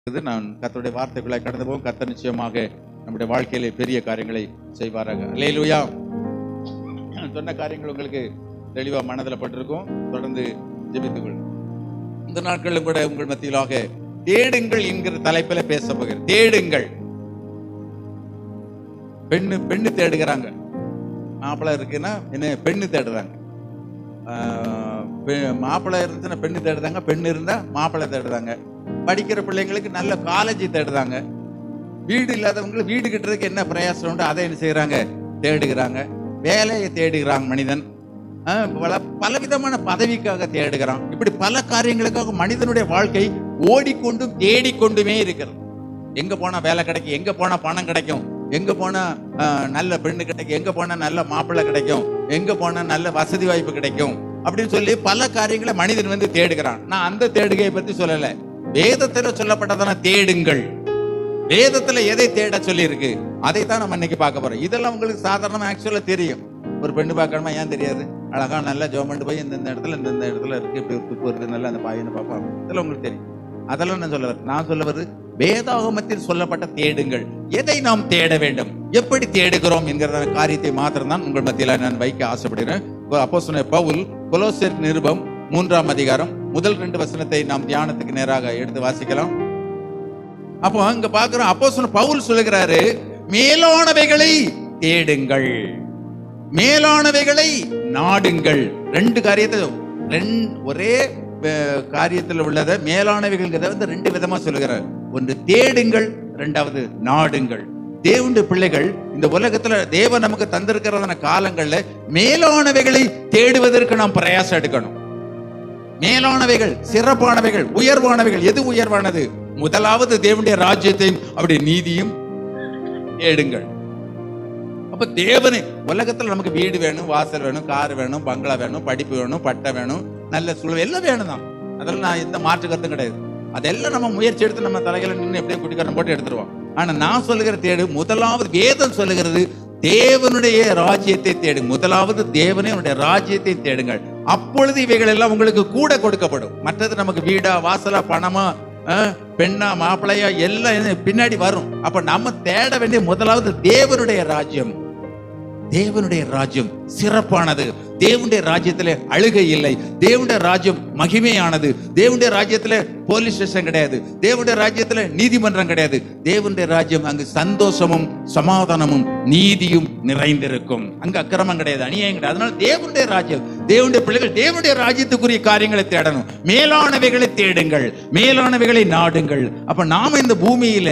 நான் கர்த்தருடைய வார்த்தைகளை கடந்து போகும். கர்த்தர் நிச்சயமாக நம்முடைய வாழ்க்கையிலே பெரிய காரியங்களை செய்வாராக. அல்லேலூயா. நான் சொன்ன காரியங்கள் உங்களுக்கு தெளிவா மனதில் பட்டிருக்கும். தொடர்ந்து ஜெபித்துக்கொள். இந்த நாட்களிலும் கூட உங்கள் மத்தியிலாக தேடுங்கள் என்கிற தலைப்பில் பேச போகிறேன். தேடுங்கள். பெண்ணு தேடுகிறாங்க. மாப்பிள்ளை இருக்குன்னா என்ன, பெண்ணு தேடுறாங்க. மாப்பிள்ளை இருந்துச்சுன்னா பெண்ணு தேடுறாங்க, பெண்ணு இருந்தா மாப்பிள்ளை தேடுறாங்க. படிக்கிற பிள்ளைங்களுக்கு நல்ல காலேஜ் தேடுறாங்க. வீடு இல்லாதவங்களுக்கு வீடு கட்டுறதுக்கு என்ன பிரயாசம் உண்டு அதை என்ன செய்யறாங்க, தேடுகிறாங்க. வேலையை தேடுகிறாங்க. மனிதன் பலவிதமான பதவிக்காக தேடுகிறான். இப்படி பல காரியங்களுக்காக மனிதனுடைய வாழ்க்கை ஓடிக்கொண்டும் தேடிக்கொண்டுமே இருக்கிறது. எங்க போனா வேலை கிடைக்கும், எங்க போனா பணம் கிடைக்கும், எங்க போனா நல்ல பெண்ணு கிடைக்கும், எங்க போனா நல்ல மாப்பிள்ளை கிடைக்கும், எங்க போனா நல்ல வசதி வாய்ப்பு கிடைக்கும் அப்படின்னு சொல்லி பல காரியங்களை மனிதன் தேடுகிறான். நான் அந்த தேடுகையை பத்தி சொல்லல. வேதத்துல சொல்லப்பட்டதான தேடுங்கள். வேதத்துல எதை தேட சொல்லி இருக்கு அதைத்தான் நம்ம இன்னைக்கு பார்க்க போறோம். இதெல்லாம் உங்களுக்கு சாதாரணமா ஆக்சுவலா தெரியும். ஒரு பெண்ணு பார்க்கணுமா, ஏன் தெரியாது? அழகா நல்லா ஜோமண்டு போய் இந்த இடத்துல இந்த இடத்துல இருக்கு, இப்படி ஒரு துப்பு இருக்கு, நல்லா அந்த பாயின்னு பார்ப்பாங்க. இதெல்லாம் உங்களுக்கு தெரியும். அதெல்லாம் நான் சொல்ல வருது வேதாகமத்தில் சொல்லப்பட்ட தேடுங்கள். எதை நாம் தேட வேண்டும், எப்படி தேடுகிறோம் என்கிற காரியத்தை மாத்திரம் தான் உங்கள் மத்தியில நான் வைக்க ஆசைப்படுகிறேன். அப்போஸ்தலனாகிய பவுல் கொலோசியர் நிருபம் 3ஆம் அதிகாரம் முதல் 2 வசனத்தை நாம் தியானத்துக்கு நேராக எடுத்து வாசிக்கலாம். அப்போ அங்க பாக்குறோம், அப்போஸ்தலன் பவுல் சொல்லுகிறாரு, மேலானவைகளை தேடுங்கள், மேலானவைகளை நாடுங்கள். 2 காரியத்தை ஒரே காரியத்தில் உள்ளத மேலானவைகள் 2 விதமா சொல்லுகிறார். ஒன்று தேடுங்கள், 2வது நாடுங்கள். தேவனுடைய பிள்ளைகள் இந்த உலகத்துல தேவன் நமக்கு தந்திருக்கிறதான காலங்கள்ல மேலானவைகளை தேடுவதற்கு நாம் பிரயாசம் எடுக்கணும். மேலானவைகள், சிறப்பானவைகள், உயர்வானவைகள். எது உயர்வானது? முதலாவது தேவனுடைய ராஜ்யத்தையும் அவருடைய நீதியும் தேடுங்கள். அப்ப தேவனே உலகத்துல நமக்கு வீடு வேணும், வாசல் வேணும், கார் வேணும், பங்களா வேணும், படிப்பு வேணும், பட்டம் வேணும், நல்ல சூழல் எல்லாம் வேணும் தான். அதெல்லாம் நான் எந்த மாற்று கருத்தும் கிடையாது. அதெல்லாம் நம்ம முயற்சி எடுத்து நம்ம தலைகளை நின்று எப்படியே குட்டிக்காரம் போட்டு எடுத்துருவோம். ஆனா நான் சொல்லுகிற தேடு, முதலாவது வேதம் சொல்லுகிறது தேவனுடைய ராஜ்யத்தை தேடு. முதலாவது தேவனுடைய ராஜ்யத்தை தேடுங்கள். அப்பொழுது இவைகள் எல்லாம் உங்களுக்கு கூட கொடுக்கப்படும். மற்றது நமக்கு வீடா, வாசலா, பணமா, பெண்ணா, மாப்பிள்ளையா எல்லாம் பின்னாடி வரும். அப்ப நம்ம தேட வேண்டிய முதலாவது தேவனுடைய ராஜ்யம். தேவனுடைய ராஜ்யம் சிறப்பானது. தேவனுடைய ராஜ்யத்துல அழுகை இல்லை. தேவனுடைய ராஜ்யம் மகிமையானது. தேவனுடைய ராஜ்யத்துல போலீஸ் ஸ்டேஷன் கிடையாது. தேவனுடைய ராஜ்யத்துல நீதிமன்றம் கிடையாது. தேவனுடைய ராஜ்யம் அங்கு சந்தோஷமும் சமாதானமும் நீதியும் நிறைந்திருக்கும். அங்க அக்கிரமம் கிடையாது, அநியாயம் கிடையாது. அதனால தேவனுடைய ராஜ்யம், தேவனுடைய பிள்ளைகள் தேவனுடைய ராஜ்யத்துக்குரிய காரியங்களை தேடணும். மேலானவைகளை தேடுங்கள், மேலானவைகளை நாடுங்கள். அப்ப நாம இந்த பூமியில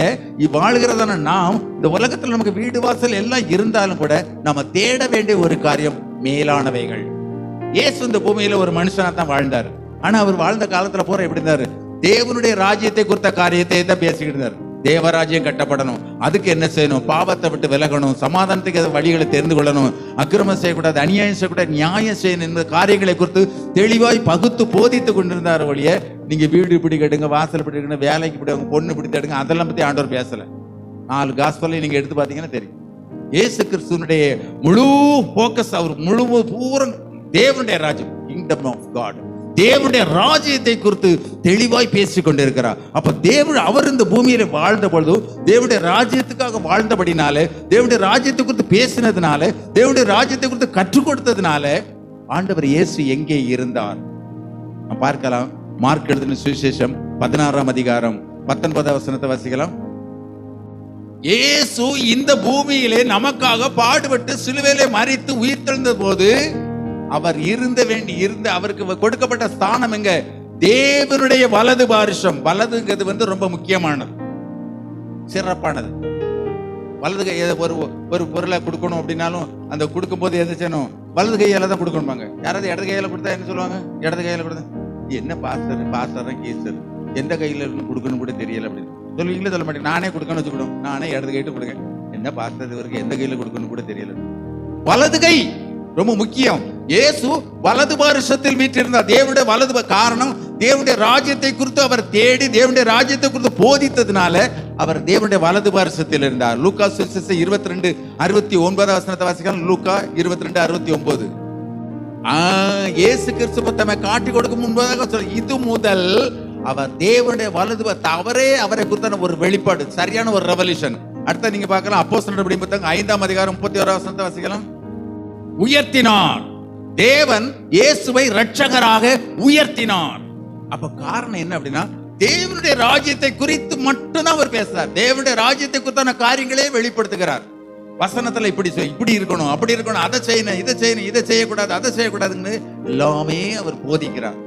வாழ்கிறதான நாம், இந்த உலகத்துல நமக்கு வீடு வாசல் எல்லாம் இருந்தாலும் கூட நாம தேட வேண்டிய ஒரு காரியம் மேலானவைகள். இயேசு இந்த பூமியில ஒரு மனுஷனா தான் வாழ்ந்தார். ஆனா அவர் வாழ்ந்த காலத்துல போற எப்படி இருந்தாரு? தேவனுடைய ராஜ்யத்தை குறித்த காரியத்தை தான் பேசிக்கிட்டு இருந்தார். தேவராஜ்யம் கட்டப்படணும், அதுக்கு என்ன செய்யணும்? பாவத்தை விட்டு விலகணும், சமாதானத்துக்கு வழிகளை தெரிந்து கொள்ளணும், அக்கிரமம் செய்யக்கூடாது, அநியாயம் செய்யக்கூடாது, நியாயம் செய்யணும். இந்த காரியங்களை குறித்து தெளிவாய் பகுத்து போதித்து கொண்டிருந்தார். ஒழிய நீங்க வீடு இப்படி கட்டுங்க, வாசல் இப்படி கட்டுங்க, வேலைக்கு இப்படி பொண்ணு இப்படி தேடுங்க, அதெல்லாம் பத்தி ஆண்டவர் பேசல. 4 காஸ்பலையும் நீங்க எடுத்து பாத்தீங்கன்னா தெரியும். இயேசு கிறிஸ்துவனுடைய முழு போக்கஸ், அவர் முழு பூரம் தேவனுடைய ராஜ்யம், கிங்டம் ஆஃப் காட், தேவனுடைய ராஜ்யத்தை குறித்து தெளிவாய் பேசிக் கொண்டிருக்கிறார். அப்ப தேவன் அவர் இந்த பூமியில வாழ்ந்த பொழுது தேவனுடைய ராஜ்யத்துக்காக வாழ்ந்தபடினால, தேவனுடைய ராஜ்யத்தை குறித்து பேசினதுனால, தேவனுடைய ராஜ்யத்தை குறித்து கற்றுக் கொடுத்ததுனால ஆண்டவர் இயேசு எங்கே இருந்தார் பார்க்கலாம். மார்க் எழுதின சுவிசேஷம் 16ஆம் அதிகாரம் 19ஆம் வசனத்தை வாசிக்கலாம். இயேசு இந்த பூமியிலே நமக்காக பாடுபட்டு சிலுவையிலே மரித்து உயிர்த்தெழுந்த போது அவர் இருந்த அவருக்கு கொடுக்கப்பட்ட ஸ்தானம் எங்க? தேவனுடைய வலது பாரிசம். வலதுங்கிறது ரொம்ப முக்கியமானது, சிறப்பானது. வலது கையை ஒரு பொருளை கொடுக்கணும் அப்படின்னாலும் அந்த கொடுக்கும் போது எது செய்யணும்? வலது கையால தான் கொடுக்கணுமாங்க. யாராவது இடது கையில கொடுத்தா என்ன சொல்லுவாங்க? இடது கையில கொடுத்தா என்ன பாஸ்டர் கீசர், எந்த கையில இருந்து கொடுக்கணும் கூட தெரியல அப்படின்னு சொல்லுவீங்களே. சொல்ல மாட்டேன். நானே கொடுக்கணும்னு வச்சுக்கணும், நானே இடது கைட்டு கொடுக்க, என்ன பாஸ்டர் இவருக்கு எந்த கையில கொடுக்கணும் கூட தெரியல. வலது கை ரொம்ப முக்கியம். இயேசு வலது பாரிசத்தில் வீற்றிருந்தார். தேவனுடைய வலது காரணம், தேவனுடைய ராஜ்யத்தை குறித்து அவர் தேடி தேவனுடைய ராஜ்யத்தை குறித்து போதித்ததுனால அவர் தேவனுடைய வலது பாரிசத்தில் இருந்தார். லூக்கா 22:69 வசனத்தை வாசிக்கலாம். லூக்கா 22:69. இயேசு கிறிஸ்து தம்மை காட்டி கொடுக்கும் முன்பதாக இது முதல் அவர் தேவனுடைய வலது அவரே அவரை குறித்தான ஒரு வெளிப்பாடு, சரியான ஒரு ரெவல்யூஷன். அடுத்த நீங்க பார்க்கலாம் அப்போஸ்தலர் நடவடிக்கைகள் புத்தகம் 5ஆம் அதிகாரம் 31ஆம் வசனத்தை வாசிக்கலாம். உயர்த்தினார், தேவன் இயேசுவை இரட்சகராக உயர்த்தினார். அப்ப காரணம் என்ன அப்படின்னா, தேவனுடைய ராஜ்யத்தை குறித்து மட்டும்தான் அவர் பேசுறார். தேவனுடைய ராஜ்யத்தை குறித்தான காரியங்களே வெளிப்படுத்துகிறார். வசனத்துல இப்படி இருக்கணும், அப்படி இருக்கணும், அதை செய்யணும், இதை செய்யணும், இதை செய்யக்கூடாது, அதை செய்யக்கூடாதுன்னு எல்லாமே அவர் போதிக்கிறார்.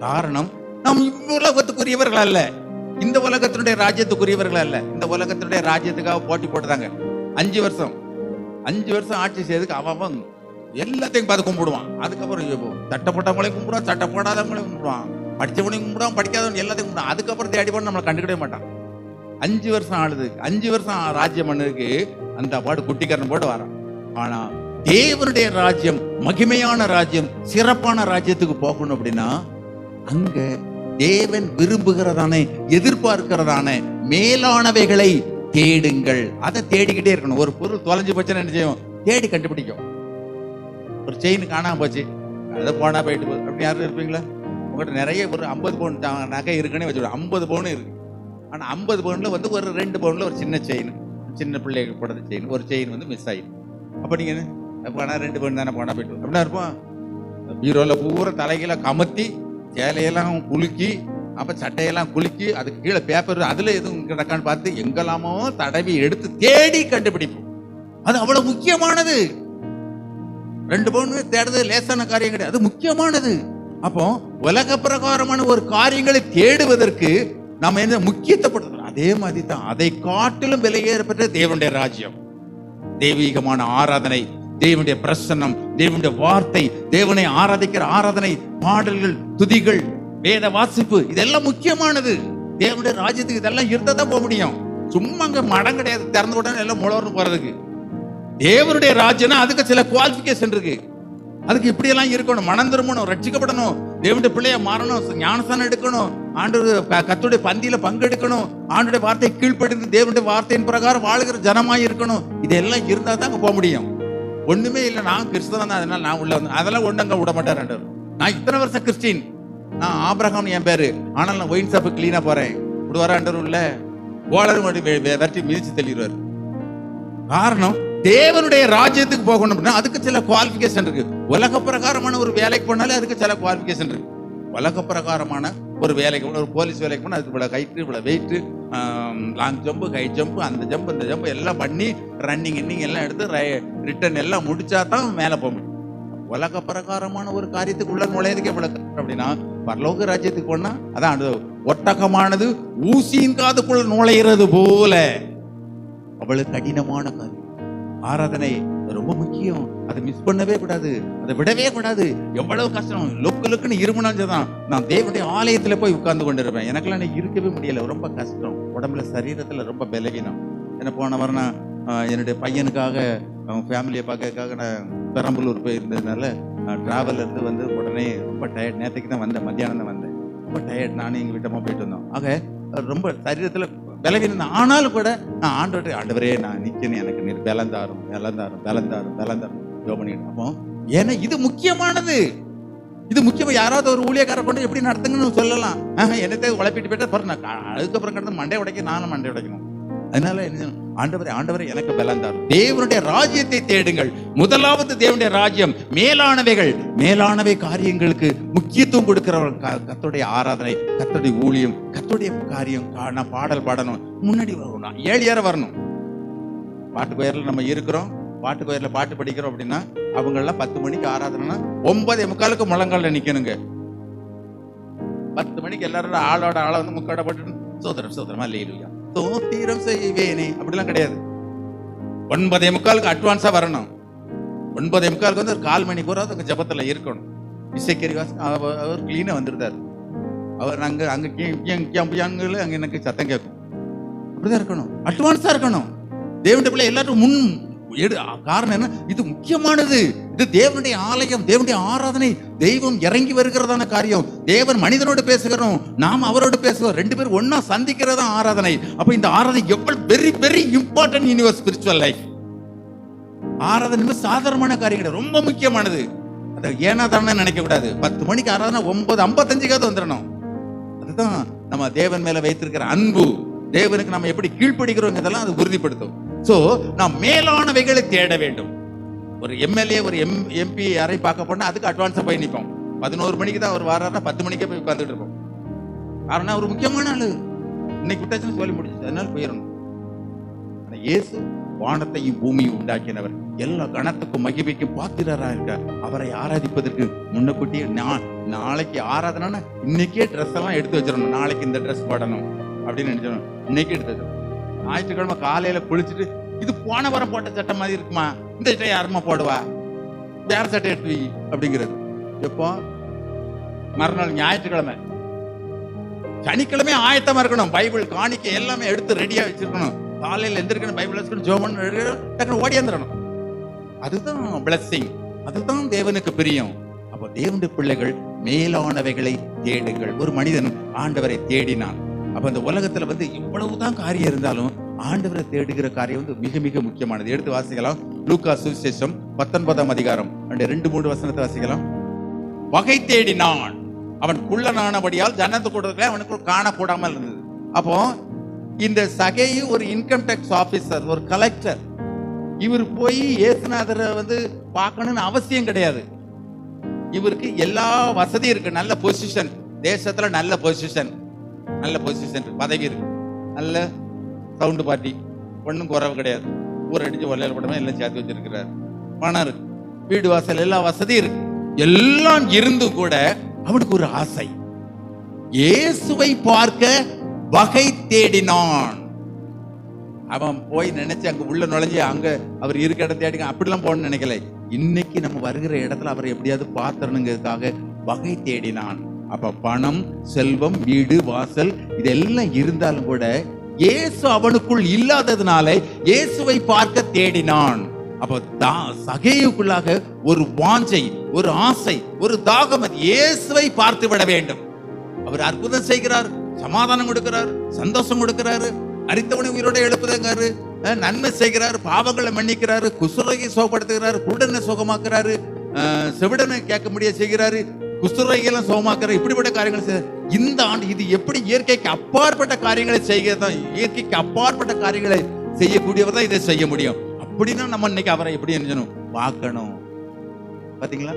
காரணம், நாம் இவ்வுலகத்துக்குரியவர்கள் அல்ல, இந்த உலகத்தினுடைய ராஜ்யத்துக்குரியவர்கள் அல்ல. இந்த உலகத்தினுடைய ராஜ்யத்துக்காக போட்டி போட்டுதாங்க 5 வருஷம் ஆட்சி செய்யறதுக்கு அவன் எல்லாத்தையும் பார்த்து கும்பிடுவான். அதுக்கப்புறம் சட்டப்பட்டவங்களையும் கும்பிடுவான், சட்ட போடாதவங்களையும் கும்பிடுவான், படிச்சவனையும் கும்பிடுவான், படிக்காதவன் எல்லாத்தையும் கும்பிடுவான். அதுக்கப்புறம் தேடி போட்டு நம்மளை கண்டுக்கிடவே மாட்டான். 5 வருஷம் ஆளுது, 5 வருஷம் ராஜ்யம் பண்ணதுக்கு அந்த பாடு குட்டிக்காரன் போட்டு வரான். ஆனா தேவனுடைய ராஜ்யம், மகிமையான ராஜ்யம், சிறப்பான ராஜ்யத்துக்கு போகணும் அப்படின்னா அங்க தேவன் விரும்புகிறதானே, எதிர்பார்க்கிறதான மேலானவைகளை தேடுங்கள். அதை தேடிக்கிட்டே இருக்கணும். ஒரு பொருள் தொலைஞ்சு போச்சுன்னு என்ன செய்யும்? தேடி கண்டுபிடிக்கும். ஒரு செயின் காணாம போச்சு, அதை போனா போயிட்டு போகுது அப்படி யாரும் இருப்பீங்களா? உங்கள்கிட்ட நிறைய ஒரு 50 பவுன் நகை இருக்குன்னு வச்சுக்கோங்க. 50 பவுன் இருக்கு. ஆனா 50 பவுன்ல வந்து ஒரு 2 பவுன்ல ஒரு சின்ன செயின், சின்ன பிள்ளைகள் போடுற செயின், ஒரு செயின் வந்து மிஸ் ஆயிடும். அப்ப நீங்க போனா 2 பவுன் தானே போனா போயிட்டு அப்படின்னா இருப்போம். பீரோல பூரா தலைகீழ கமத்தி, சேலையெல்லாம் குலுக்கி, அப்ப சட்டையெல்லாம் குலுக்கி, அதுக்கு கீழே பேப்பர் அதுல எதுவும் கிடக்கான்னு பார்த்து எங்கெல்லாமோ தடவி எடுத்து தேடி கண்டுபிடிப்போம். அது அவ்வளவு முக்கியமானது. 2 பவுன் தேடுறது லேசான காரியம் கிடையாது, அது முக்கியமானது. அப்போ உலக பிரகாரமான ஒரு காரியங்களை தேடுவதற்கு நாம என்ன முக்கியத்துவப்படுத்தணும். அதே மாதிரி தான் அதை காட்டிலும் விலையேறப்பட்ட தேவனுடைய ராஜ்யம், தெய்வீகமான ஆராதனை, தேவனுடைய பிரசன்னம், தேவனுடைய வார்த்தை, தேவனை ஆராதிக்கிற ஆராதனை, பாடல்கள், துதிகள், வேத வாசிப்பு, இதெல்லாம் முக்கியமானது. தேவனுடைய ராஜ்யத்துக்கு இதெல்லாம் இருந்தா தான் போக முடியும். சும்மா அங்க மடம் கிடையாது, திறந்து உடனே எல்லாம் முழவர்னு போறதுக்கு. தேவனுடைய ராஜ்யம்னா அதுக்கு சில குவாலிபிகேஷன் இருக்கு. அதுக்கு இப்படி எல்லாம் இருக்கணும், மனம் திரும்பணும், ரட்சிக்கப்படணும், தேவனுடைய பிள்ளைய மாறணும், ஞானஸ்தானம் எடுக்கணும், கர்த்தருடைய பந்தியில பங்கெடுக்கணும், ஆண்டுடைய வார்த்தை கீழ்ப்படிந்து தேவனுடைய வார்த்தையின் பிரகாரம் வாழுகிற ஜனமாய் இருக்கணும். இதெல்லாம் இருந்தா தான் அங்க போக முடியும். ஒண்ணுமே இல்லை, நான் கிறிஸ்தவன் தான், அதனால நான் உள்ள வந்து அதெல்லாம் ஒண்ணு அங்க விட மாட்டார். நான் இத்தனை வருஷம் கிறிஸ்டின், நான் ஆபிரகாம் என் பேரு, ஆனால் நான் ஒயின் ஷாப்பு கிளீனா போறேன், இப்படி வராண்டர் உள்ள ஓலரும் வெட்டி மிதிச்சு தெளிவார். காரணம், தேவனுடைய ராஜ்யத்துக்கு போகணும் அப்படின்னா அதுக்கு சில குவாலிபிகேஷன் இருக்கு. உலக பிரகாரமான ஒரு வேலைக்கு போனாலே அதுக்கு சில குவாலிபிகேஷன் இருக்கு. உலக பிரகாரமான ஒரு வேலைக்கு, ஒரு போலீஸ் வேலைக்கு போனால் அதுக்கு இவ்வளவு ஹைட்டு, இவ்வளவு weight, long jump, high jump, அந்த ஜம்ப், இந்த ஜம்ப் எல்லாம் பண்ணி ரன்னிங் எல்லாம் எடுத்து ரிட்டர்ன் எல்லாம் முடிச்சா தான் மேலே போக முடியும். உலக பிரகாரமான ஒரு காரியத்துக்குள்ள நுழையதுக்கு எவ்வளவு அப்படின்னா, பரலோக ராஜ்யத்துக்கு போனா அதான் ஒட்டகமானது ஊசியின் காதுக்குள்ள நுழையிறது போல அவ்வளவு கடினமான காரியம். ஆராதனை ரொம்ப முக்கியம், அதை மிஸ் பண்ணவே கூடாது, அதை விடவே கூடாது. எவ்வளவு கஷ்டம், லொக்குன்னு இருமுனாஞ்சதான் நான் தேவனுடைய ஆலயத்துல போய் உட்கார்ந்து கொண்டு இருப்பேன். எனக்கெல்லாம் இருக்கவே முடியல, ரொம்ப கஷ்டம், உடம்புல சரீரத்துல ரொம்ப பலவீனம். என்ன போன வாரம் என்னுடைய பையனுக்காக, அவன் ஃபேமிலியை பார்க்கறதுக்காக நான் பெரம்பலூர் போயிருந்ததுனால டிராவல்ல இருந்து வந்து உடனே ரொம்ப டயர்ட். நேற்றுக்கு தான் வந்தேன், மத்தியானம் தான் வந்தேன், ரொம்ப டயர்ட். நானும் எங்கள் வீட்டமா போயிட்டு வந்தோம். ஆக ரொம்ப சரீரத்துல பலவீனம். ஆனாலும் கூட நான் ஆண்டவரே நான் நிக்கணும், எனக்கு நீர் பலந்தாரும் பண்ணிட்டு. அப்போ ஏன்னா இது முக்கியமானது, இது முக்கியமா. யாராவது ஒரு ஊழியக்காரர் கொண்டு எப்படி நடத்துங்கன்னு சொல்லலாம், என்னத்தை உழைப்பிட்டு போயிட்டா பாருங்க, அதுக்கப்புறம் கடந்து மண்டை உடைக்க நானும் மண்டை உடைக்கணும். அதனால ஆண்டவரே எனக்கு பலந்தாரும். தேவனுடைய ராஜ்யத்தை தேடுங்கள். முதலாவது தேவனுடைய ராஜ்யம், மேலானவை காரியங்களுக்கு முக்கியத்துவம் கொடுக்கிறவர்கள். கர்த்தருடைய ஆராதனை, கர்த்தருடைய ஊழியம், கர்த்தருடைய காரியம், பாடல் பாடணும், முன்னாடி வரணும், 7 ஏற வரணும். பாட்டு கோயிலில் நம்ம இருக்கிறோம், பாட்டு கோயிலில் பாட்டு படிக்கிறோம் அப்படின்னா அவங்கெல்லாம் 10 மணிக்கு ஆராதனைனா 9:45 முழங்கால நிக்கணுங்க. 10 மணிக்கு எல்லாரோட ஆளோட ஆளை வந்து முக்காட போட்டு சோதரமா இல்லையா தோத்திரம் செய்வேனே அப்படிலாம் கிடையாது. 9:45 அட்வான்ஸா வரணும். 9:45 வந்து ஒரு 1/4 மணி கூட அங்க ஜபத்துல இருக்கணும். இசைக்கரிவாசன் அவர் கிளீனா வந்துருந்தாரு. அவர் அங்க அங்க எனக்கு சத்தம் கேட்கும். அப்படிதான் இருக்கணும், அட்வான்ஸா இருக்கணும். தேவனுடைய பிள்ளை எல்லாரும் முன் காரணம் என்ன? இது முக்கியமானது. இது தேவனுடைய ஆலயம், தேவனுடைய ஆராதனை, தெய்வம் இறங்கி வருகிறதான காரியம். தேவன் மனிதனோடு பேசுகிறோம், நாம் அவரோடு பேசுகிறோம், 2 பேரும் ஒன்னா சந்திக்கிறதா ஆராதனை. அப்ப இந்த ஆராதனை எவ்வளவு very very important in your spiritual life. ஆராதனை சாதாரணமான காரியம் கிடையாது, ரொம்ப முக்கியமானது. அதை ஏனா தானே நினைக்க கூடாது. 10 மணிக்கு ஆராதனை 9:55 வந்துடணும். அதுதான் நம்ம தேவன் மேல வைத்திருக்கிற அன்பு. தேவனுக்கு நம்ம எப்படி கீழ்ப்படுகிறோம் இதெல்லாம் அது உறுதிப்படுத்தும். சோ நாம் மேலானவைகளை தேட வேண்டும். ஒரு எம்எல்ஏ ஒரு எம்பி யாரை பார்க்க போனா அதுக்கு அட்வான்ஸா போய் நிற்போம். 11 மணிக்கு தான் அவர் வர்றாருன்னா 10 மணிக்கே போய் உட்கார்ந்துட்டு இருப்போம். காரணம் அவர் முக்கியமான ஆளு, இன்னைக்கு விட்டாச்சுன்னு சொல்லி முடிச்சு, அதனால போயிடணும். இயேசு வானத்தையும் பூமியும் உண்டாக்கினவர், எல்லா கணத்துக்கும் மகிமைக்கும் பாத்திரரா இருக்கார். அவரை ஆராதிப்பதற்கு முன்னக்கூட்டியே நாளைக்கு ஆராதனா இன்னைக்கே ட்ரெஸ் எல்லாம் எடுத்து வச்சிடணும். நாளைக்கு இந்த ட்ரெஸ் போடணும் அப்படின்னு நினைச்சிடணும். இன்னைக்கு எடுத்து வச்சிடணும். ஞாயிற்றுக்கிழமை காலையில குளிச்சுட்டு இது போன வாரம் போட்ட சட்டை மாதிரி இருக்குமா, இந்த சட்டை யாருமா போடுவா, வேற சட்டை எடுத்து வை அப்படிங்கிறது. எப்போ? மறுநாள் ஞாயிற்றுக்கிழமை. சனிக்கிழமை ஆயத்தமா இருக்கணும். பைபிள் காணிக்கை எல்லாமே எடுத்து ரெடியா வச்சிருக்கணும். காலையில் எந்திரிக்கணும், பைபிள் வச்சுக்கணும், ஜோமன் டக்குனு ஓடியாந்துடணும். அதுதான் பிளஸிங், அதுதான் தேவனுக்கு பிரியம். அப்போ தேவனுடைய பிள்ளைகள் மேலானவைகளை தேடுங்கள். ஒரு மனிதன் ஆண்டவரை தேடினான். அப்ப அந்த உலகத்துல இவ்வளவுதான் காரியம் இருந்தாலும் ஆண்டவரை தேடுகிற காரியம் மிக மிக முக்கியமானது. எடுத்து வாசிக்கலாம். லூக்கா சுவிசேஷம் 19ஆம் அதிகாரம் 2-3 வசனத்தை வாசிக்கலாம். வகை தேடினான், அவன் குள்ளனானபடியால் ஜன்னத்து கூட்டத்துல அவனுக்கு காணப்படாமல் இருந்தது. அப்போ இந்த சகேயு ஒரு இன்கம் டேக்ஸ் ஆபீசர், ஒரு கலெக்டர். இவர் போய் இயேசுநாதரை பார்க்கணும்னு அவசியம் கிடையாது. இவருக்கு எல்லா வசதியும் இருக்கு, நல்ல பொசிஷன், தேசத்துல நல்ல பொசிஷன், பதவி இருக்கு, நல்ல சவுண்ட் பார்ட்டி, ஒன்றும் குறவு கிடையாது. ஊர் அடிச்சு வலையில படமே எல்லாம் சேர்த்து வச்சிருக்கிறார். பணம் இருக்கு, வீடு வாசல் எல்லா வசதியும் இருக்கு. எல்லாம் இருந்தும் கூட அவனுக்கு ஒரு ஆசை, இயேசுவை பார்க்க வகை தேடினான். அவன் போய் நினைச்சு அங்க உள்ள நுழைஞ்சு அங்க அவர் இருக்க இடம் தேடி அப்படிலாம் போகணும்னு நினைக்கல. இன்னைக்கு நம்ம வருகிற இடத்துல அவரை எப்படியாவது பார்த்தரணுங்கிறதுக்காக வகை தேடினான். அப்ப பணம், செல்வம், வீடு வாசல் இதெல்லாம் இருந்தாலும் கூட இயேசு அவனுக்குள் இல்லாததுனால இயேசுவை பார்க்க தேடினான். அப்ப சகேயுக்குள்ளாக ஒரு வாஞ்சை, ஒரு ஆசை, ஒரு தாகம், இயேசுவை பார்த்து விட வேண்டும். அவர் அற்புதம் செய்கிறார், சமாதானம் கொடுக்கிறார், சந்தோஷம் கொடுக்கிறாரு, அரித்தவனை உயிரோட எழுப்புதங்காரு, நன்மை செய்கிறார், பாவங்களை மன்னிக்கிறாரு, குசுரோகி சுகப்படுத்துகிறாரு, குருடனை சுகமாக்குறாரு, செவிடனை கேட்க முடிய செய்கிறாரு, குசுரோகியெல்லாம் சுகமாக்குறாரு. இப்படிப்பட்ட காரியங்களை செய்ய இந்த ஆண்டு இது எப்படி இயற்கைக்கு அப்பாற்பட்ட காரியங்களை செய்கிறதான், இயற்கைக்கு அப்பாற்பட்ட காரியங்களை செய்யக்கூடியவர் தான் இதை செய்ய முடியும். அப்படின்னா நம்ம இன்னைக்கு அவரை எப்படி நினைச்சணும், பார்க்கணும். பாத்தீங்களா,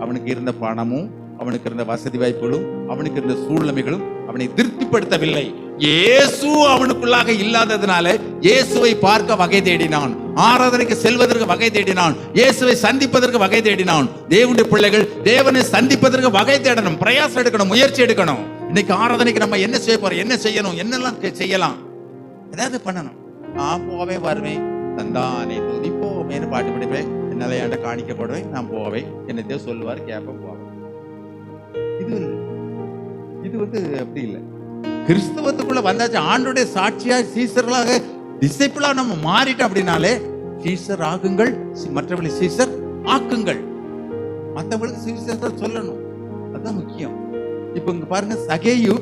அவனுக்கு இருந்த பணமும், அவனுக்கு இருந்த வசதி வாய்ப்புகளும், அவனுக்கு இருந்த சூழ்நிலைகளும் அவனை திருப்திப்படுத்தவில்லை. இயேசு அவனுக்குள்ளாக இல்லாததுனால இயேசுவை பார்க்க வகை தேடினான், ஆராதனைக்கு செல்வதற்கு வகை தேடினான், இயேசுவை சந்திப்பதற்கு வகை தேடினான். தேவனுடைய பிள்ளைகள் தேவனை சந்திப்பதற்கு வகை தேடணும், பிரயாசம் எடுக்கணும், முயற்சி எடுக்கணும். இன்னைக்கு ஆராதனைக்கு நம்ம என்ன செய்ய போறோம், என்ன செய்யணும், என்னெல்லாம் செய்யலாம், ஏதாவது பண்ணணும். நான் போவேன், வருவேன், தந்தானே துதிப்போமேனு பாட்டு படிப்பேன், என்னால ஏன்ட காணிக்கப்படுவேன், நான் போவேன், என்னத்தையோ சொல்லுவார், கேட்ப போவேன். இது அப்படி இல்லை. கிறிஸ்தவத்துக்குள்ள வந்தாச்சு, ஆண்டோடைய சாட்சியா சீசர்களாக டிசிபிளா நம்ம மாறிட்டோம் அப்படின்னாலே சீசர் ஆகுங்கள், மற்றவர்களை சீசர் ஆக்குங்கள். மற்றவங்களுக்கு சீசர் சொல்லணும், அதுதான் முக்கியம். இப்ப இங்க பாருங்க, சகேயு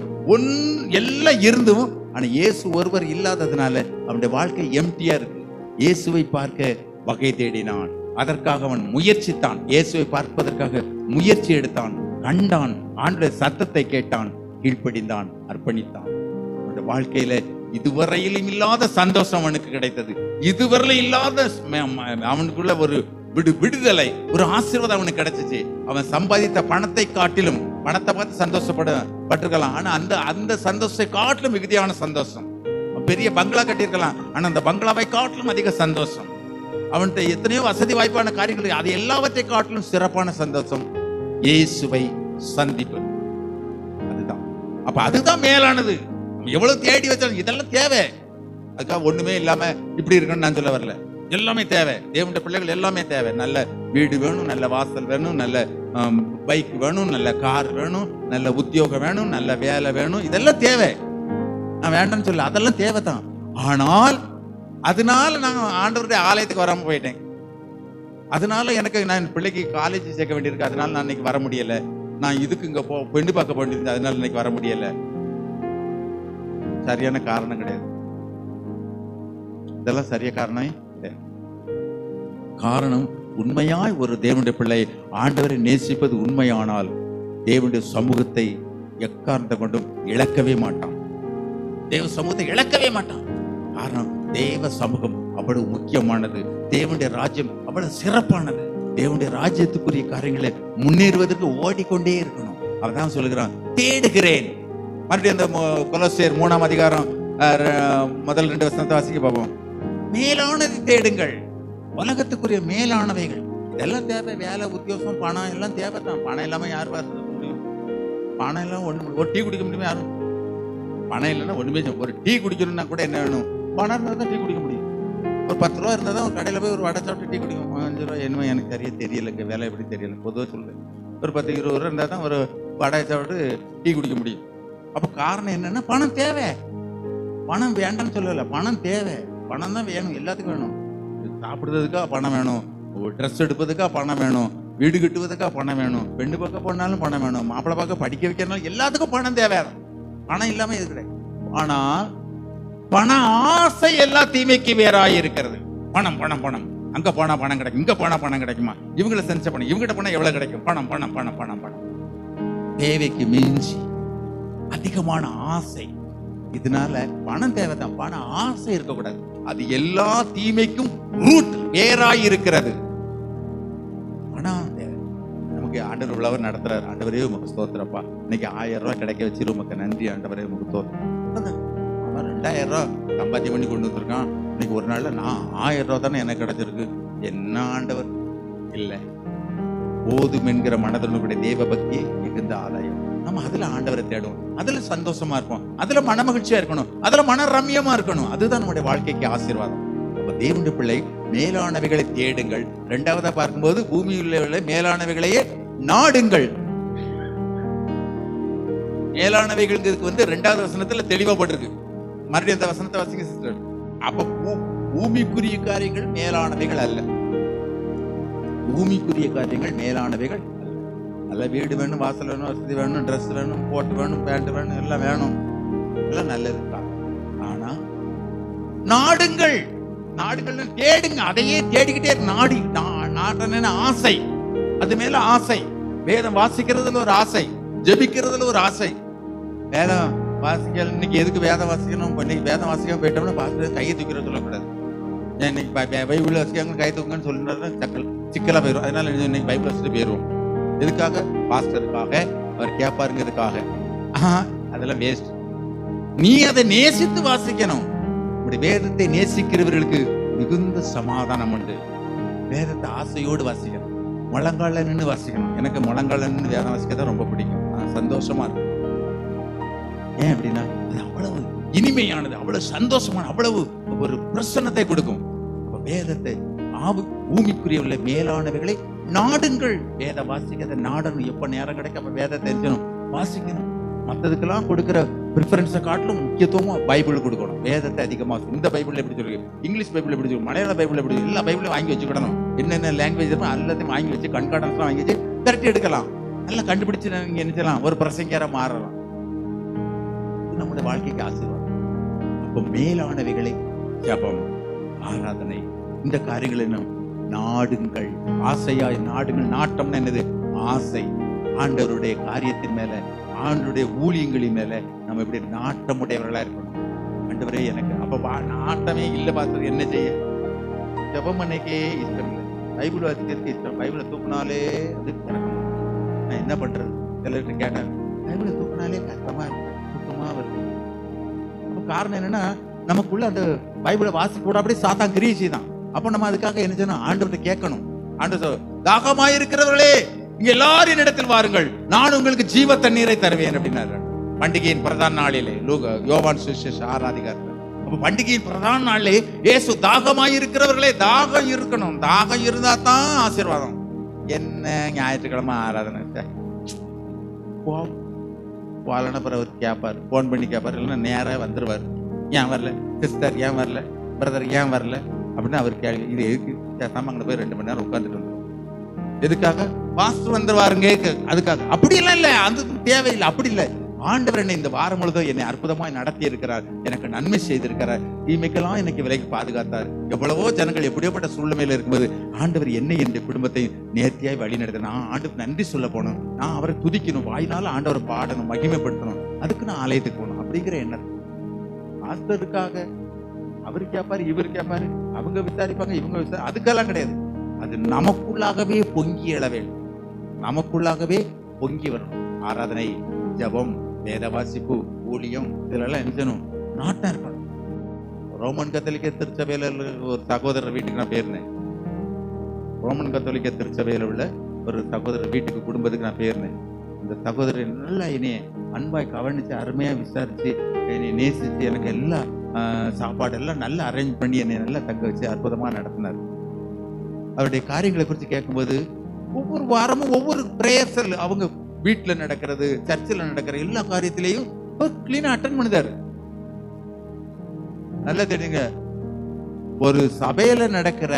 எல்லாம் இருந்தும் ஆனா இயேசு ஒருவர் இல்லாததுனால அவனுடைய வாழ்க்கை எம்டியா இருக்கு. இயேசுவை பார்க்க வகை தேடினான், அதற்காக அவன் முயற்சித்தான், இயேசுவை பார்ப்பதற்காக முயற்சி எடுத்தான், கண்டான், ஆண்டுடைய சத்தத்தை கேட்டான், கீழ்ப்படிந்தான், அர்ப்பணித்தான். அவனுடைய வாழ்க்கையில இதுவரையிலும் இல்லாத சந்தோஷம் அவனுக்கு கிடைத்தது. இதுவரையிலும் இல்லாத அவனுக்குள்ள ஒரு விடுதலை, ஒரு ஆசீர்வாதம் அவனுக்கு கிடைச்சிச்சு. அவன் சம்பாதித்த பணத்தை காட்டிலும், பணத்தை பார்த்து சந்தோஷப்பட்டிருக்கலாம், ஆனா அந்த சந்தோஷத்தை காட்டிலும் மிகுதியான சந்தோஷம். பெரிய பங்களா கட்டியிருக்கலாம், ஆனா அந்த பங்களாவை காட்டிலும் அதிக சந்தோஷம். அவன்கிட்ட எத்தனையோ வசதி வாய்ப்பான காரியங்கள், அது எல்லாவற்றை காட்டிலும் சிறப்பான சந்தோஷம் இயேசுவை சந்திப்பது. அதுதான், அப்ப அதுதான் மேலானது. எவ்வளவு தேடி வச்சாலும் இதெல்லாம் தேவை. அதுக்காக ஒண்ணுமே இல்லாம இப்படி இருக்குன்னு நான் சொல்ல வரல, எல்லாமே தேவை. தேவனுடைய பிள்ளைகள் எல்லாமே தேவை. நல்ல வீடு வேணும், நல்ல வாசல் வேணும், நல்ல பைக் வேணும், நல்ல கார் வேணும், நல்ல உத்தியோகம் வேணும், நல்ல வேலை வேணும், இதெல்லாம் தேவை. நான் வேண்டாம்னு சொல்ல, அதெல்லாம் தேவைதான். ஆனால் அதனால நான் ஆண்டவருடைய ஆலயத்துக்கு வராம போயிட்டேன், அதனால எனக்கு நான் பிள்ளைக்கு காலேஜ் சேர்க்க வேண்டியிருக்கு, அதனால நான் இன்னைக்கு வர முடியல, நான் இதுக்கு இங்க பெண்ணு பார்க்க வேண்டியிருந்தேன், அதனால இன்னைக்கு வர முடியல. சரியான காரணம் கிடையாது. இதெல்லாம் சரியா காரணம் கிடையாது. காரணம், உண்மையாய் ஒரு தேவனுடைய பிள்ளை ஆண்டவரை நேசிப்பது உண்மையானால் தேவனுடைய சமூகத்தை எக்காரணத்தை கொண்டும் இழக்கவே மாட்டான். தேவ சமூகத்தை இழக்கவே மாட்டான். காரணம், தேவ சமூகம் அவ்வளவு முக்கியமானது. தேவனுடைய ராஜ்யம் அவ்வளவு சிறப்பானது. தேவனுடைய ராஜ்யத்துக்குரிய காரியங்களை முன்னேறுவதற்கு ஓடிக்கொண்டே இருக்கணும். அவதான் சொல்லுகிறான், தேடுகிறேன். மறுபடியும் அந்த கொலோசியர் 3ஆம் அதிகாரம் முதல் 2 வசனத்தை வாசிக்க பார்ப்போம். மேலானதை தேடுங்கள், உலகத்துக்குரிய மேலானவைகள். இதெல்லாம் தேவை. வேலை, உத்தியோகம், பணம் எல்லாம் தேவை தான். பணம் இல்லாம யார் முடியும்? பணம் இல்லாம ஒண்ணு, ஒரு டீ குடிக்க முடியுமா யாரும்? பணம் இல்லைன்னா ஒண்ணுமே. ஒரு டீ குடிக்கணும்னா கூட என்ன வேணும்? பணம் இருந்தால் தான் டீ குடிக்க முடியும். ஒரு 10 ரூபா இருந்தால் தான் ஒரு கடையில் போய் ஒரு வடை சாப்பிட்டு டீ குடிக்கும். 5 ரூபா என்னமோ எனக்கு சரியா தெரியலைங்க, வேலை எப்படி தெரியல, பொதுவாக சொல்லுவேன். ஒரு 10-20 ரூபா இருந்தால் தான் ஒரு வடை சாப்பிட்டு டீ குடிக்க முடியும். அப்போ காரணம் என்னன்னா, பணம் தேவை. பணம் வேண்டாம்னு சொல்லலை, பணம் தேவை. பணம் தான் வேணும், எல்லாத்துக்கும் வேணும். சாப்பிடுறதுக்காக பணம் வேணும், ட்ரெஸ் எடுப்பதுக்காக பணம் வேணும், வீடு கட்டுவதுக்காக பணம் வேணும், பெண்ணு பார்க்க போனாலும் பணம் வேணும், மாப்பிள்ளை பார்க்க படிக்க வைக்கிறனாலும் எல்லாத்துக்கும் பணம் தேவை. பணம் இல்லாம இருக்கிறேன். ஆனால் பண ஆசை எல்லா தீமைக்கு வேறாய் இருக்கிறது. பணம் பணம் பணம், அங்க போனா பணம் கிடைக்கும், இங்க போனா பணம் கிடைக்குமா, இவங்களை செஞ்ச பணம், இவங்கிட்ட போனா எவ்வளவு கிடைக்கும்? பணம் பணம் பணம் பணம் பணம். தேவைக்கு மிஞ்சி அதிகமான ஆசை. இதனால பணம் தேவைதான், பண ஆசை இருக்கக்கூடாது. அது எல்லா தீமைக்கும் ரூட், வேறாய் இருக்கிறது. பணம் தேவை. நமக்கு ஆண்டவர் உழவர் நடத்துறாரு. ஆண்டவரே உமக்கு ஸ்தோத்திரப்பா, இன்னைக்கு 1000 ரூபாய் கிடைக்க வச்சு உமக்கு நன்றி ஆண்டவரே, உமக்கு ஸ்தோத்திரம். 2000 ரூபாய் சம்பாத்தியம் பண்ணி கொண்டு வந்திருக்கான். இன்னைக்கு ஒரு நாள்ல நான் 1000 ரூபாய் தானே எனக்கு கிடைச்சிருக்கு. என்ன ஆண்டவர் இல்லை, போதும் என்கிற மனதனுடைய தேவ பக்தி மிகுந்த ஆதாயம். நம்ம அதுல ஆண்டவரை தேடுவோம், அதுல சந்தோஷமா இருப்போம், அதுல மன மகிழ்ச்சியா இருக்கணும், அதுல மன ரம்யமா இருக்கணும். அதுதான் நம்முடைய வாழ்க்கைக்கு ஆசீர்வாதம். அப்ப தேவனுடைய பிள்ளை, மேலானவைகளை தேடுங்கள். 2வதா பார்க்கும்போது, பூமியில் உள்ள மேலானவைகளையே நாடுங்கள். மேலானவைகளுக்கு 2வது வசனத்துல தெளிவா போட்டிருக்கு. மறுபடியும் அந்த வசனத்தை வாசிங்க சிஸ்டர். அப்ப பூமிக்குரிய காரியங்கள் மேலானவைகள் அல்ல. பூமிக்குரிய காரியங்கள் மேலானவைகள் அல்ல. நல்ல வீடு வேணும், வாசல் வேணும், வசதி வேணும், ட்ரெஸ் வேணும், கோட் வேணும், பேண்ட் வேணும், எல்லாம் வேணும், எல்லாம் நல்லது. ஆனா நாடுங்கள், நாடுகள் தேடுங்க, அதையே தேடிக்கிட்டே நாடி நாட்டன ஆசை, அது மேல ஆசை. வேதம் வாசிக்கிறதுல ஒரு ஆசை, ஜெபிக்கிறதுல ஒரு ஆசை. வேதம் வாசிக்க இன்னைக்கு எதுக்கு வேதம் வாசிக்கணும்? இன்னைக்கு வேதம் வாசிக்காம போயிட்டோம்னா பாஸ்டர் கையை தூக்கிற சொல்லக்கூடாது. இன்னைக்கு பைபிள் வாசிக்காங்க கை தூக்குங்கன்னு சொல்லிட்டு சிக்கலா போயிடும். அதனால இன்னைக்கு பைபிள் வாசிட்டு போயிடுவோம். எதுக்காக? பாஸ்டருக்காக, அவர் கேட்பாருங்கிறதுக்காக. அதெல்லாம் வேஸ்ட். நீ அதை நேசித்து வாசிக்கணும். வேதத்தை நேசிக்கிறவர்களுக்கு மிகுந்த சமாதானம் உண்டு. வேதத்தை ஆசையோடு வாசிக்கணும், முழங்கால நின்று வாசிக்கணும். எனக்கு முழங்கால நின்று வேதம் வாசிக்கதான் ரொம்ப பிடிக்கும், சந்தோஷமா இருக்கும். ஏன் அப்படின்னா அது அவ்வளவு இனிமையானது, அவ்வளவு சந்தோஷமான, அவ்வளவு ஒரு பிரசன்னத்தை கொடுக்கும். வேதத்தை பூமிக்குரிய உள்ள மேலானவைகளை நாடுங்கள். வேத வாசிக்கிறத நாடணும். எப்ப நேரம் கிடைக்க அப்ப வேதத்தை தெரிஞ்சணும், வாசிக்கணும். மற்றதுக்கெல்லாம் கொடுக்கிற ப்ரிஃபரன்ஸை காட்டிலும் முக்கியத்துவமா பைபிள் கொடுக்கணும். வேதத்தை அதிகமா, இந்த பைபிள் எப்படி சொல்லி, இங்கிலீஷ் பைபிள் எப்படி சொல்லி, மலையாள பைபிள் எப்படி, எல்லா பைபிளையும் வாங்கி வச்சுக்கிடணும். என்னென்ன லாங்குவேஜ் இருக்கும் எல்லாத்தையும் வாங்கி வச்சு, கண்கார்டன்ஸ் வாங்கி வச்சு திரட்டி எடுக்கலாம். நல்லா கண்டுபிடிச்சு நீங்க என்ன செய்யலாம், ஒரு பிரசங்கியாரா மாறலாம். நம்முடைய வாழ்க்கைக்கு ஆசீர்வாதம். அப்போ மேலானவைகளை, ஜபம், ஆராதனை, இந்த காரியங்களை நாடுங்கள். ஆசையாய் நாடுங்கள். நாட்டம்னு என்னது? ஆசை. ஆண்டவருடைய காரியத்தின் மேல, ஆண்டவருடைய ஊழியங்களின் மேல நம்ம இப்படி நாட்டமுடையவர்களா இருக்கணும். ஆண்டவரே எனக்கு அப்ப நாட்டமே இல்லை பார்த்து என்ன செய்ய? ஜபம் பண்ணக்கே இஷ்டம் இல்லை, பைபிள் வாசிக்கிறதுக்கு இஷ்டம். பைபிளை தூக்குனாலே அது நான் என்ன பண்றது? சிலர்கிட்ட கேட்டேன், பைபிளை தூக்குனாலே கஷ்டமா இருக்கு, சுத்தமா வருது. அப்ப காரணம் என்னன்னா, நமக்குள்ள அந்த பைபிளை வாசிக்க கூட அப்படியே சாத்தான் கிரியை செய்தான். அப்ப நம்ம அதுக்காக என்ன செய்யணும்? ஆண்டவர்கிட்ட கேட்கணும். ஆண்டவர், தாகமாயிருக்கிறவர்களே இங்க எல்லாரின் இடத்தில் வாருங்கள், நான் உங்களுக்கு ஜீவ தண்ணீரை தருவேன் அப்படின்னாரு. பண்டிகையின் பிரதான நாளிலே யோவான் சுவிசேஷம் 6ஆம் அதிகாரத்துல. அப்ப பண்டிகையின் பிரதான நாளிலே இயேசு, தாகமாயிருக்கிறவர்களே, தாகம் இருக்கணும். தாகம் இருந்தா தான் ஆசீர்வாதம். என்ன ஞாயிற்றுக்கிழமை ஆராதனை போலன பிறகு கேட்பாரு, போன் பண்ணி கேட்பாரு, இல்லைன்னா நேராக வந்துருவாரு. ஏன் வரல சிஸ்டர், ஏன் வரல பிரதர், ஏன் வரல அப்படின்னு அவர் கேள்வி. இது எதுக்கு? பேசாம அங்கே போய் 2 மணி நேரம் உட்காந்துட்டு வந்துடும். எதுக்காக? பாஸ்டர் வந்துருவாருங்க அதுக்காக. அப்படி எல்லாம் இல்லை, அது தேவையில்லை. அப்படி இல்லை. ஆண்டவர் என்னை இந்த வாரம் முழுதும் என்னை அற்புதமாய் நடத்தி இருக்கிறார், எனக்கு நன்மை செய்திருக்கிறார், தீமைக்கெல்லாம் எனக்கு விலைக்கு பாதுகாத்தார். எவ்வளவோ ஜனங்கள் எப்படியோப்பட்ட சூழ்நிலையில இருக்கும்போது ஆண்டவர் என்னை என் குடும்பத்தை நேர்த்தியாய் வழி நடத்த நான் ஆண்டவர் நன்றி சொல்ல போகணும், நான் அவரை துதிக்கணும், வாயினால ஆண்டவரை பாடணும், மகிமைப்படுத்தணும், அதுக்கு நான் ஆலயத்துக்கு போகணும் அப்படிங்கிற எண்ணம். ஆஸ்டருக்காக அவரு கேட்பாரு, இவரு கேட்பாரு, அவங்க விசாரிப்பாங்க, இவங்க விசாரி, அதுக்கெல்லாம் கிடையாது. அது நமக்குள்ளாகவே பொங்கி எழ வேண்டும், நமக்குள்ளாகவே பொங்கி வரணும். ஆராதனை, ஜபம், வேத வாசிப்பு, ஊழியம், இதெல்லாம் என்ன நாட்டம் இருக்கணும். ரோமன் கத்தோலிக்க திருச்சபையில ஒரு சகோதரர் வீட்டுக்கு நான் போயிருந்தேன். ரோமன் கத்தோலிக்க திருச்சபையில உள்ள ஒரு சகோதரர் வீட்டுக்கு, குடும்பத்துக்கு நான் போயிருந்தேன். இந்த சகோதரர் நல்லா என்னைய அன்பாய் கவனிச்சு, அருமையா விசாரிச்சு, என்னை நேசிச்சு, எனக்கு எல்லா சாப்பாடு எல்லாம் நல்லா அரேஞ்ச் பண்ணி என்னை நல்லா தக்க வச்சு அற்புதமா நடத்தினார். அவருடைய காரியங்களை குறித்து கேட்கும்போது ஒவ்வொரு வாரமும் ஒவ்வொரு பிரேயர்ஸ் அவங்க வீட்டுல நடக்கிறது, சர்ச்சில் நடக்கிற எல்லா காரியத்திலையும் கிளீனா அட்டெண்ட் பண்ணுதாரு. நல்லா தெரியுங்க, ஒரு சபையில நடக்கிற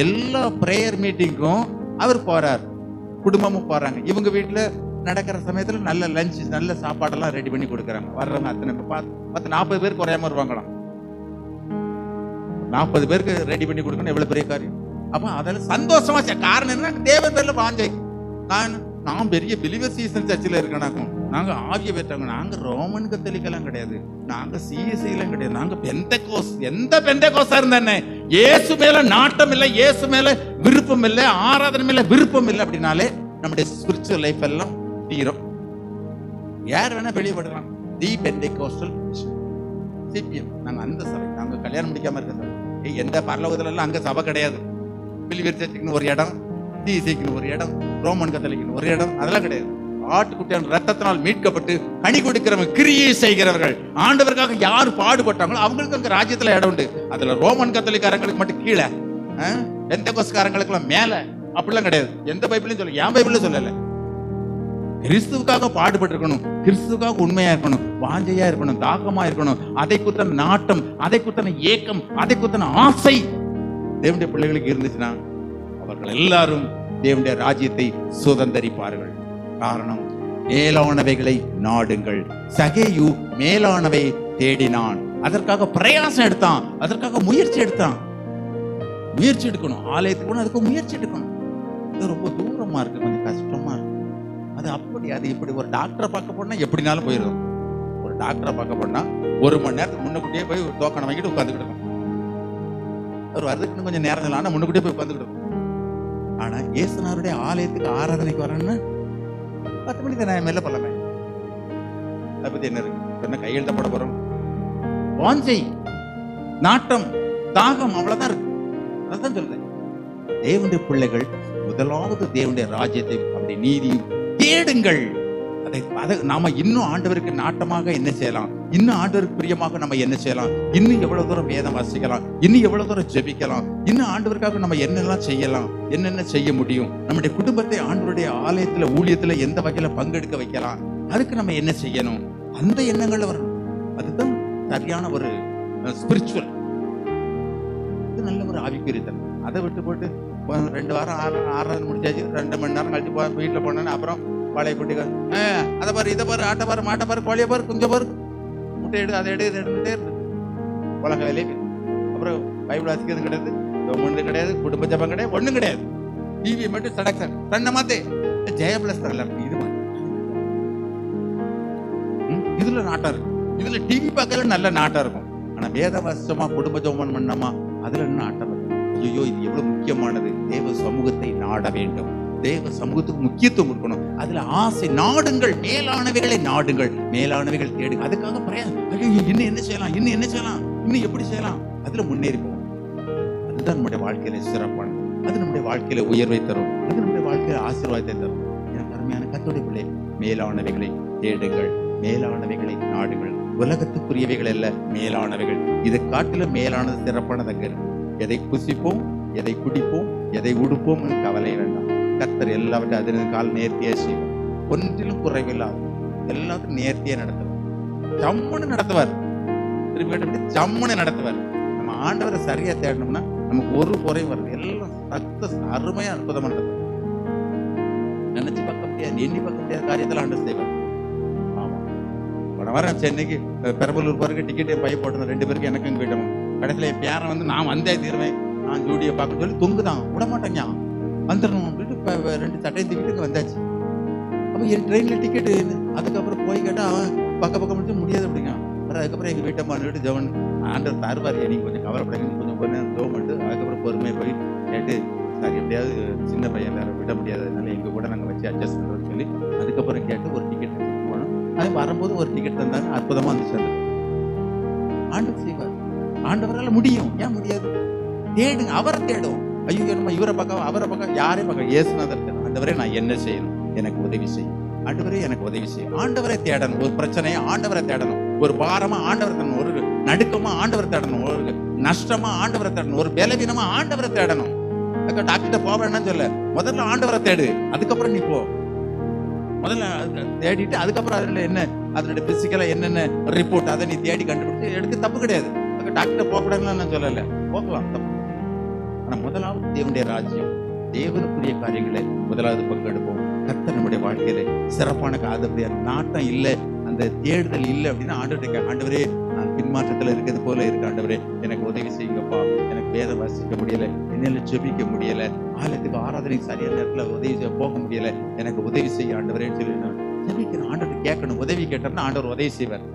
எல்லா பிரேயர் மீட்டிங்கும் அவர் போறார், குடும்பமும் போறாங்க. இவங்க வீட்டுல நடக்கிற சமயத்துல நல்ல லஞ்ச், நல்ல சாப்பாடெல்லாம் ரெடி பண்ணி கொடுக்குறாங்க. வர்றவங்க அத்தனை 40 பேருக்கு குறையாம வருவாங்களாம். 40 பேருக்கு ரெடி பண்ணி கொடுக்கணும், எவ்வளவு பெரிய காரியம். அப்ப அதெல்லாம் சந்தோஷமா. காரணம் என்ன, தேவன் பேர்ல வாஞ்சை. நான் பெரிய பிலிவர் சீசன் சர்ச்சில் இருக்கணும், நாங்க ஆவிய பெற்றவங்க, நாங்க ரோமன் கத்தோலிக்கெல்லாம் கிடையாது, நாங்க சிஎஸ்ஐ எல்லாம் கிடையாது, நாங்க பெந்தகோஸ். எந்த பெந்தகோஸா இருந்தானே இயேசு மேல நாட்டம் இல்லை, இயேசு மேல விருப்பம் இல்லை, ஆராதனை மேல விருப்பம் இல்லை அப்படின்னாலே நம்முடைய ஸ்பிரிச்சுவல் லைஃப் எல்லாம் தீரும். யார் வேணா வெளியப்படுறான். தி பெந்தகோஸ்டல் சிபிஎம், நாங்க அந்த சபை, நாங்க கல்யாணம் முடிக்காம இருக்க சபை. எந்த பரலோகத்துல எல்லாம் அங்க சபை கிடையாது. பிலிவர் சர்ச்சுக்குன்னு ஒரு இடம், சிஎஸ்ஐக்குன்னு ஒரு இடம், ரோமன் கத்தோலிக்குன்னு ஒரு இடம், அதெல்லாம் கிடையாது. ஆட்டுக்குட்டியான ரத்தத்தினால் மீட்கப்பட்டு கனி கொடுக்கிறவங்க, கிரியை செய்கிறவர்கள், ஆண்டவருக்காக யார் பாடுபட்டாங்களோ அவங்களுக்கு அங்க ராஜ்யத்துல இடம் உண்டு. அதுல ரோமன் கத்தோலிக்காரங்களுக்கு மட்டும் கீழே, பெந்தகோஸ்காரங்களுக்கு எல்லாம் மேல, அப்படிலாம் கிடையாது. எந்த பைபிளையும் சொல்ல, என் பைபிளையும் சொல்லல. கிறிஸ்துவுக்காக பாடுபட்டு இருக்கணும், கிறிஸ்துவுக்காக உண்மையா இருக்கணும், வாஞ்சையா இருக்கணும், தாகமா இருக்கணும், அதை குத்தன நாட்டம், அதை குத்தன ஏக்கம், அதை குத்தன ஆசை தேவனுடைய பிள்ளைகளுக்கு இருந்துச்சுன்னா அவர்கள் எல்லாரும் தேவனுடைய ராஜ்யத்தை சுதந்தரிப்பார்கள். காரணம், மேலானவைகளை நாடுங்கள். சகேயு மேலானவை தேடினான், அதற்காக பிரயாசம் எடுத்தான், அதற்காக முயற்சி எடுத்தான். முயற்சி எடுக்கணும், ஆலயத்துக்கு போனா அதுக்கு முயற்சி எடுக்கணும். இது ரொம்ப தூரமா இருக்கு, கொஞ்சம் கஷ்டமா இருக்கு. அது அப்படி, அது இப்படி. ஒரு டாக்டரை பார்க்க போனா எப்படினாலும் போயிடும். ஒரு டாக்டரை பார்க்க போனா 1 மணி நேரத்துக்கு முன்னுக்கூட்டியே போய் ஒரு டோக்கனை வாங்கிட்டு உட்காந்துக்கிட்டு. அவர் வரதுக்கு கொஞ்சம் நேரம், ஆனா முன்னுக்கூட்டியே போய் உட்காந்துக்கிட்டு. ஆனா இயேசுநாதருடைய ஆலயத்துக்கு ஆராதனைக்கு வரணும்னா 10 மணிக்கு நான் மேல போலாமே. அதை பத்தி என்ன இருக்கு, என்ன கையெழுத்த போட போறோம்? வாஞ்சை, நாட்டம், தாகம், அவ்வளவுதான் இருக்கு. அதான் சொல்றேன், தேவனுடைய பிள்ளைகள் முதலாவது தேவனுடைய ராஜ்யத்தை, அப்படி நீதியும் தேடுங்கள். அதை நாம இன்னும் ஆண்டவருக்கு நாட்டமாக என்ன செய்யலாம், இன்னும் ஆண்டவருக்கு பிரியமாக நம்ம என்ன செய்யலாம், இன்னும் எவ்வளவு தூரம் வேதம் வாசிக்கலாம், இன்னும் எவ்வளவு தூரம் ஜெபிக்கலாம், இன்னும் ஆண்டவருக்காக நம்ம என்னெல்லாம் செய்யலாம், என்னென்ன செய்ய முடியும், நம்முடைய குடும்பத்தை ஆண்டவருடைய ஆலயத்துல ஊழியத்துல எந்த வகையில பங்கெடுக்க வைக்கலாம், அதுக்கு நம்ம என்ன செய்யணும், அந்த எண்ணங்கள்ல வரணும். அதுதான் சரியான ஒரு ஸ்பிரிச்சுவல், நல்ல ஒரு ஆவிக்குரியத்தன். அதை விட்டு போட்டு 2 வாரம் ஆராதனை முடிச்சாச்சு, 2 மணி நேரம் கழிச்சு வீட்டுல போனேன்னு அப்புறம் பழைய குட்டிகள் அதை பாரு, இதை பாரு, ஆட்டை பாரு, மாட்டை பாரு, கோழியை பாரு, குஞ்ச பாரு, முட்டை எடு, அதை எடுத்துட்டே இருக்கு. உலக வேலைக்கு அப்புறம் பைபிள் வாசிக்கிறது கிடையாது, ஒண்ணு கிடையாது, குடும்ப ஜபம் கிடையாது, ஒண்ணும் கிடையாது. டிவி மட்டும் சடக்ஷன் ரெண்ட மாத்தே ஜெய பிளஸ் தரல. இது இதுல நாட்டம் இருக்கு, இதுல டிவி பார்க்கல நல்ல நாட்டம் இருக்கும். ஆனா வேத வாசமா குடும்ப ஜபம் பண்ணாமா அதுல என்ன நாட்டம் இருக்கு. ஐயோ, இது எவ்வளவு முக்கியமானது. தேவ சமூகத்தை நாட வேண்டும், தேவ சமூகத்துக்கு முக்கியத்துவம் கொடுக்கணும். அதுல ஆசை, நாடுங்கள், மேலானவைகளை நாடுங்கள், மேலானவைகள் தேடுங்க. அதுக்காக இன்னும் என்ன செய்யலாம், இன்னும் என்ன செய்யலாம், இன்னும் எப்படி செய்யலாம், அதுல முன்னேறி போவோம். அதுதான் நம்முடைய வாழ்க்கையில சிறப்பானது, அது நம்முடைய வாழ்க்கையில உயர்வை தரும், அது நம்முடைய வாழ்க்கையில ஆசீர்வாதத்தை தரும். எனக்கு அருமையான கர்த்தருடைய பிள்ளை, மேலானவைகளை தேடுங்கள், மேலானவைகளை நாடுங்கள். உலகத்துக்குரியவைகள் அல்ல, மேலானவைகள். இதை காட்டிலும் மேலானது, சிறப்பானது அங்க இருக்கு. எதை புசிப்போம், எதை குடிப்போம், எதை உடுப்போம் கவலை வேண்டாம். கர்த்தர் எல்லாவற்றையும் அதன் கால் நேர்த்தியா செய்வார், ஒன்றிலும் குறைவில்லாத எல்லாத்தையும் நேர்த்தியா நடத்துவார், ஜம்முன்னு நடத்துவார், திரும்பி ஜம்முன்னு நடத்துவார். நம்ம ஆண்டவரை சரியா தேடணும்னா நமக்கு ஒரு குறையும் வருது, எல்லாம் அருமையா அற்புதமா நடத்துவார். நினைச்சு பார்க்க முடியாது, எண்ணி பார்க்க முடியாத காரியத்தில் ஆண்டு செய்வார். ஆமா, வரேன் சென்னைக்கு பெரம்பலூர் போறதுக்கு டிக்கெட்டே பைய போட்டேன் 2 பேருக்கு எனக்கு எங்க வீட்டோம். கடைசியில் என் பேரன் வந்து நான் வந்தே தீருவேன், நான் ஜூடியை பார்க்க சொல்லி தொங்குதான் விட மாட்டேங்க, வந்துடணும் அப்படின்ட்டு 2 சட்டையும் தூக்கிட்டு வந்தாச்சு. அப்போ என் ட்ரெயினில் டிக்கெட்டு, அதுக்கப்புறம் போய் கேட்டால் அவன் பக்கம் மட்டும் முடியாது அப்படிங்க. அப்புறம் அதுக்கப்புறம் எங்கள் வீட்டை மாட்டு ஜவன் ஆண்டர் தருவார், நீங்கள் கொஞ்சம் கவலைப்படாங்க, கொஞ்சம் நேரம் ஜோம் பண்ணிட்டு அதுக்கப்புறம் பொறுமையாக போய் கேட்டு சார் எப்படியாவது சின்ன பையன் வேறு விட முடியாது, அதனால எங்கள் கூட நாங்கள் வச்சு அட்ஜஸ்ட் பண்ணுறோம்னு சொல்லி அதுக்கப்புறம் கேட்டு ஒரு டிக்கெட் போனோம். அது வரும்போது ஒரு டிக்கெட் தந்தாங்க, அற்புதமாக இருந்துச்சு. அது ஆண்டவர் செய்வார், ஆண்டவரால் முடியும், ஏன் முடியாது? தேடுங்க, அவரை தேடும். ஐயோ நம்ம இவரை பார்க்க அவரை பார்க்க யாரையும் பார்க்க இயேசுநாதர் தேடும். ஆண்டவரே நான் என்ன செய்யணும், எனக்கு உதவி செய்யும். ஆண்டவரே எனக்கு உதவி செய்யும். ஆண்டவரை தேடணும். ஒரு பிரச்சனையை ஆண்டவரை தேடணும், ஒரு பாரமா ஆண்டவரை தேடணும், ஒரு நடுக்கமா ஆண்டவரை தேடணும், ஒரு நஷ்டமா ஆண்டவரை தேடணும், ஒரு பலவீனமா ஆண்டவரை தேடணும். டாக்டர் போக வேண்டாம்னு சொல்ல, முதல்ல ஆண்டவரை தேடு, அதுக்கப்புறம் நீ போ. முதல்ல தேடிட்டு அதுக்கப்புறம் அதுல என்ன, அதனுடைய பிசிக்கலா என்னென்ன ரிப்போர்ட் அதை நீ தேடி கண்டுபிடிச்சு எடுக்க தப்பு கிடையாது. டாக்டர் போக கூடாதுன்னு நான் சொல்லல, போகலாம், தப்பு. ஆனா முதலாவது தேவனுடைய ராஜ்யம், தேவனுக்குரிய காரியங்களை முதலாவது பங்கெடுப்போம். கர்த்தர் நம்முடைய வாழ்க்கையில சிறப்பான காதப்படியா நாட்டம் இல்லை, அந்த தேடுதல் இல்லை அப்படின்னா ஆண்டவரே, ஆண்டவரே நான் பின்மாற்றத்துல இருக்கிறது போல இருக்கு, ஆண்டவரே எனக்கு உதவி செய்யுங்கப்பா, எனக்கு வேதம் வாசிக்க முடியல, என்னால ஜெபிக்க முடியல, ஆலயத்துக்கு ஆராதனைக்கு சரியான நேரத்துல உதவி செய்ய போக முடியல, எனக்கு உதவி செய்ய ஆண்டவரேன்னு சொல்லி ஜெபிக்கணும். ஆண்டவர் கேட்கணும், உதவி கேட்டோம்னா ஆண்டவர் உதவி செய்வார்.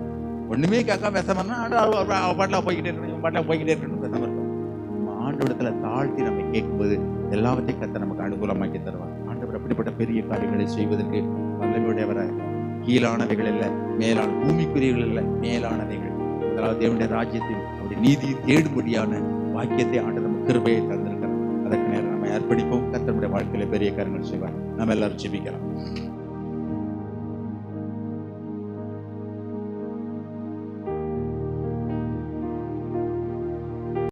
ஒண்ணுமே கேட்காம பேசாமன்னா ஆண்டவர் பாட்டில போய்கிட்டே இருக்கணும், பாட்டில போய்கிட்டே இருக்கணும், பேசாம இருக்கணும். நம்ம ஆண்டவரத்துல தாழ்த்தி நம்ம கேட்கும்போது எல்லாவற்றையும் கர்த்தர் நமக்கு அனுகூலமாக்கி தருவார். ஆண்டவர் அப்படிப்பட்ட பெரிய காரியங்களை செய்வதற்கு வல்லமையுடையவராக, கீழானவைகள் இல்லை மேலான, பூமிக்குரியவர்கள் இல்லை மேலானவைகள், முதலாவது தேவனுடைய ராஜ்யத்தில் அவருடைய நீதியை தேடும்படியான வாக்கியத்தை ஆண்டு நம்ம கிருபையை தந்திருக்கிறார். அதற்கு நேரம் நம்ம அர்ப்பணிப்போம். கர்த்தருடைய வாழ்க்கையில பெரிய காரியங்கள் செய்வார். நம்ம எல்லாரும் ஜெபிக்கலாம்.